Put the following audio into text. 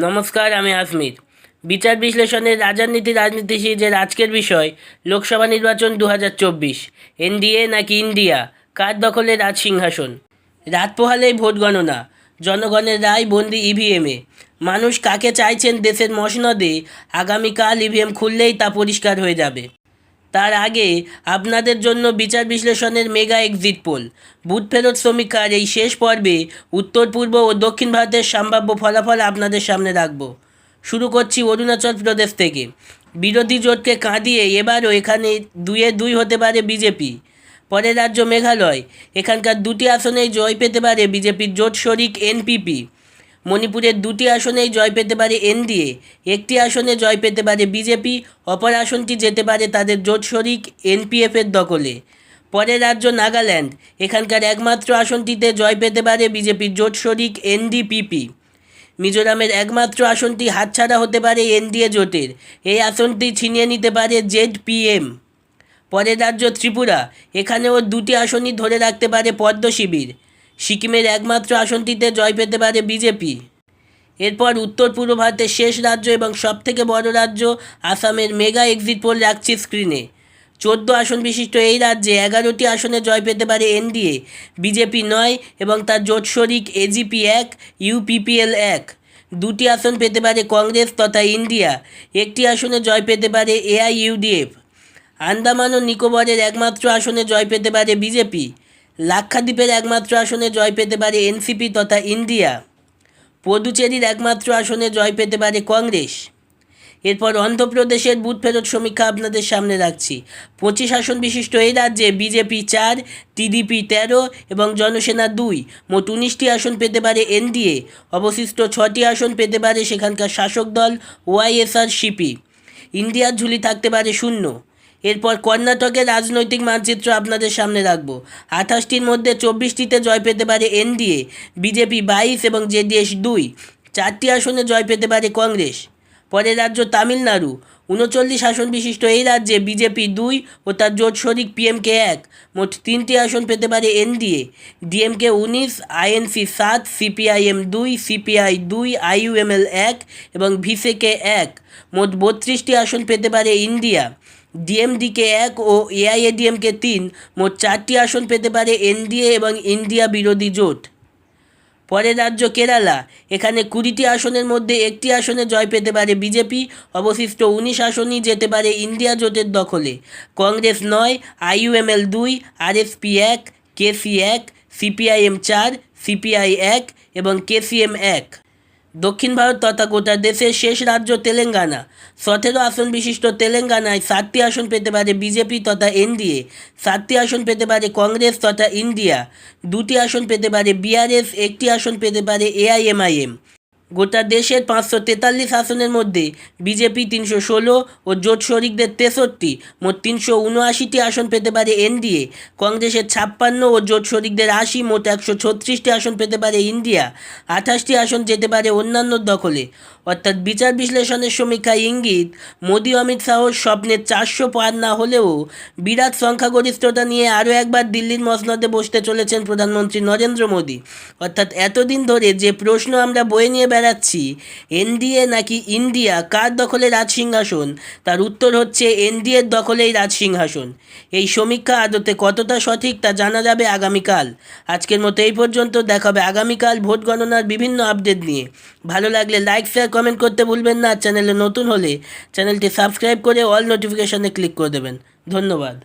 নমস্কার, আমি আসমির। বিচার বিশ্লেষণের রাজনীতি সিরিজের আজকের বিষয় লোকসভা নির্বাচন 2024। এনডিএ নাকি ইন্ডিয়া, কার দখলে রাজ সিংহাসন? রাত পোহালেই ভোট গণনা, জনগণের রায় বন্দি ইভিএমে। মানুষ কাকে চাইছেন দেশের মসনদে, আগামীকাল ইভিএম খুললেই তা পরিষ্কার হয়ে যাবে। তার আগে আপনাদের জন্য বিচার বিশ্লেষণের মেগা এক্সিট পোল, বুথ ফেরত সমীক্ষার এই শেষ পর্বে উত্তর পূর্ব ও দক্ষিণ ভারতের সম্ভাব্য ফলাফল আপনাদের সামনে রাখব। শুরু করছি অরুণাচল প্রদেশ থেকে। বিরোধী জোটকে কাঁদিয়ে এবারও এখানে 2-2 হতে পারে বিজেপি। পরের রাজ্য মেঘালয়, এখানকার 2টি আসনেই জয় পেতে পারে বিজেপির জোট শরিক এনপিপি। মণিপুরের 2টি আসনেই জয় পেতে পারে এনডিএ, একটি আসনে জয় পেতে পারে বিজেপি, অপর আসনটি যেতে পারে তাদের জোট শরিক এনপিএফের দখলে। পরের রাজ্য নাগাল্যান্ড, এখানকার একমাত্র আসনটিতে জয় পেতে পারে বিজেপির জোট শরিক এনডিপিপি। মিজোরামের একমাত্র আসনটি হাতছাড়া হতে পারে এনডিএ জোটের, এই আসনটি ছিনিয়ে নিতে পারে জেডপিএম। পরের রাজ্য ত্রিপুরা, এখানেও 2টি আসনই ধরে রাখতে পারে পদ্ম শিবির। সিকিমের একমাত্র আসনটিতে জয় পেতে পারে বিজেপি। এরপর উত্তর পূর্ব ভারতের শেষ রাজ্য এবং সবথেকে বড় রাজ্য আসামের মেগা এক্সিট পোল রাখছি স্ক্রিনে। 14 আসন বিশিষ্ট এই রাজ্যে 11টি আসনে জয় পেতে পারে এনডিএ, বিজেপি 9 এবং তার জোট শরিক এজিপি 1, ইউপিপিএল 1। 2টি আসন পেতে পারে কংগ্রেস তথা ইন্ডিয়া, একটি আসনে জয় পেতে পারে এআইইউডিএফ। আন্দামান ও নিকোবরের একমাত্র আসনে জয় পেতে পারে বিজেপি। লাক্ষাদ্বীপের একমাত্র আসনে জয় পেতে পারে এনসিপি তথা ইন্ডিয়া। পুদুচেরির একমাত্র আসনে জয় পেতে পারে কংগ্রেস। এরপর অন্ধ্রপ্রদেশের বুথ ফেরত সমীক্ষা আপনাদের সামনে রাখছি। 25 আসন বিশিষ্ট এই রাজ্যে বিজেপি 4, টিডিপি 13 এবং জনসেনা 2, মোট 19টি আসন পেতে পারে এনডিএ। অবশিষ্ট 6টি আসন পেতে পারে সেখানকার শাসক দল ওয়াইএসআরসিপি। ইন্ডিয়ার ঝুলি থাকতে পারে শূন্য। এরপর কর্ণাটকের রাজনৈতিক মানচিত্র আপনাদের সামনে রাখব। 28টির মধ্যে 24টিতে জয় পেতে পারে এনডিএ, বিজেপি 22 এবং জেডিএস 2। 4টি আসনে জয় পেতে পারে কংগ্রেস। পরের রাজ্য তামিলনাড়ু, 39 আসন বিশিষ্ট এই রাজ্যে বিজেপি 2 ও তার জোট শরিক পিএমকে 1, মোট 3টি আসন পেতে পারে NDA. DMK 19, INC 7, CPIM 2, CPI 2, IUML 1 এবং ভিসেকে 1, মোট 32টি আসন পেতে পারে ইন্ডিয়া। ডিএমডিকে 1 ও এআইএডিএমকে 3, মোট 4টি আসন পেতে পারে এনডিএ এবং ইন্ডিয়া বিরোধী জোট। পরের রাজ্য কেরালা, এখানে 20টি আসনের মধ্যে একটি আসনে জয় পেতে পারে বিজেপি। অবশিষ্ট 19 আসনই যেতে পারে ইন্ডিয়া জোটের দখলে। কংগ্রেস 9, আইইউএমএল 2, আরএসপি 1, কেসি 1, সিপিআইএম 4, সিপিআই 1 এবং কেসিএম 1। দক্ষিণ ভারত তথা গোটা দেশের শেষ রাজ্য তেলেঙ্গানা, 17 আসন বিশিষ্ট তেলেঙ্গানায় 7টি আসন পেতে পারে বিজেপি তথা এনডিএ, 7টি আসন পেতে পারে কংগ্রেস তথা ইন্ডিয়া, 2টি আসন পেতে পারে বিআরএস, একটি আসন পেতে পারে এআইএমআইএম। গোটা দেশের 543 আসনের মধ্যে বিজেপি 316 ও জোট শরিকদের 63, মোট 379টি আসন পেতে পারে এনডিএ। কংগ্রেসের 56 ও জোট শরিকদের 80, মোট 136টি আসন পেতে পারে ইন্ডিয়া। 28টি আসন যেতে পারে অন্যান্যর দখলে। অর্থাৎ বিচার বিশ্লেষণের সমীক্ষায় ইঙ্গিত, মোদি অমিত শাহর স্বপ্নের 400 পার না হলেও বিরাট সংখ্যাগরিষ্ঠতা নিয়ে আরও একবার দিল্লির মসনদে বসতে চলেছেন প্রধানমন্ত্রী নরেন্দ্র মোদী। অর্থাৎ এতদিন ধরে যে প্রশ্ন আমরা বয়ে নিয়ে বেড়াচ্ছি, এনডিএ নাকি ইন্ডিয়া, কার দখলে রাজ সিংহাসন, তার উত্তর হচ্ছে এনডিএর দখলেই রাজ সিংহাসন। এই সমীক্ষা আদতে কতটা সঠিক তা জানা যাবে আগামীকাল। আজকের মতো এই পর্যন্ত, দেখা হবে আগামীকাল ভোট গণনার বিভিন্ন আপডেট নিয়ে। ভালো লাগলে লাইক, শেয়ার, কমেন্ট করতে ভুলবেন না। চ্যানেলে নতুন হলে চ্যানেলটি সাবস্ক্রাইব করে অল নোটিফিকেশনে ক্লিক করে দেবেন। ধন্যবাদ।